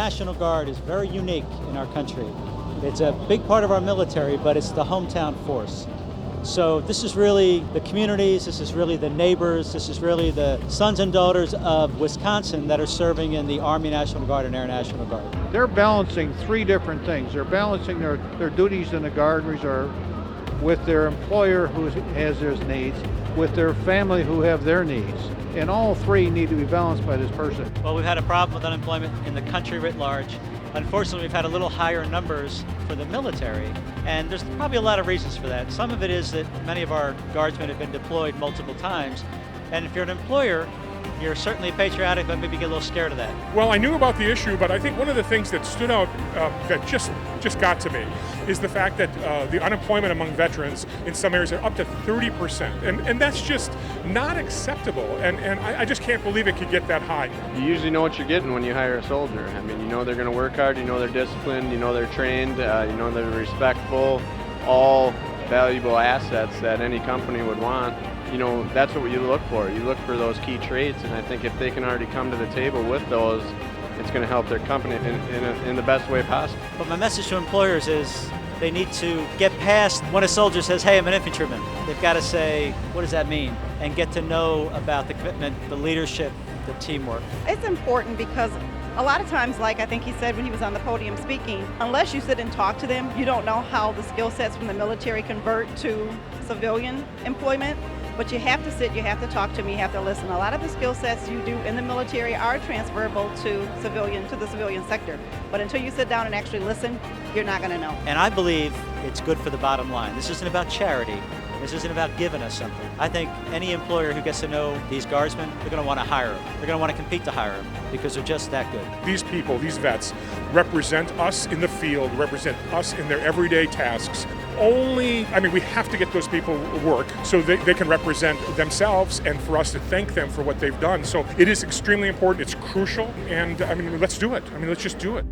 National Guard is very unique in our country. It's a big part of our military, but it's the hometown force. So this is really the communities, this is really the neighbors, this is really the sons and daughters of Wisconsin that are serving in the Army National Guard and Air National Guard. They're balancing three different things. They're balancing their duties in the Guard Reserve with their employer who has their needs, with their family who have their needs. And all three need to be balanced by this person. Well, we've had a problem with unemployment in the country writ large. Unfortunately, we've had a little higher numbers for the military, and there's probably a lot of reasons for that. Some of it is that many of our guardsmen have been deployed multiple times, and if you're an employer, you're certainly patriotic, but maybe get a little scared of that. Well, I knew about the issue, but I think one of the things that stood out that just got to me is the fact that the unemployment among veterans in some areas are up to 30%. And that's just not acceptable. And I just can't believe it could get that high. You usually know what you're getting when you hire a soldier. I mean, you know they're going to work hard, you know they're disciplined, you know they're trained, you know they're respectful, all valuable assets that any company would want. You know, that's what you look for. You look for those key traits, and I think if they can already come to the table with those, it's going to help their company in the best way possible. But my message to employers is they need to get past when a soldier says, hey, I'm an infantryman. They've got to say, what does that mean? And get to know about the commitment, the leadership, the teamwork. It's important because a lot of times, like I think he said when he was on the podium speaking, unless you sit and talk to them, you don't know how the skill sets from the military convert to civilian employment. But you have to sit, you have to talk to them, you have to listen. A lot of the skill sets you do in the military are transferable to the civilian sector. But until you sit down and actually listen, you're not going to know. And I believe it's good for the bottom line. This isn't about charity. This isn't about giving us something. I think any employer who gets to know these guardsmen, they're going to want to hire them. They're going to want to compete to hire them because they're just that good. These people, these vets, represent us in the field, represent us in their everyday tasks. We have to get those people work so they can represent themselves and for us to thank them for what they've done. So it is extremely important, it's crucial, and let's do it. Let's just do it.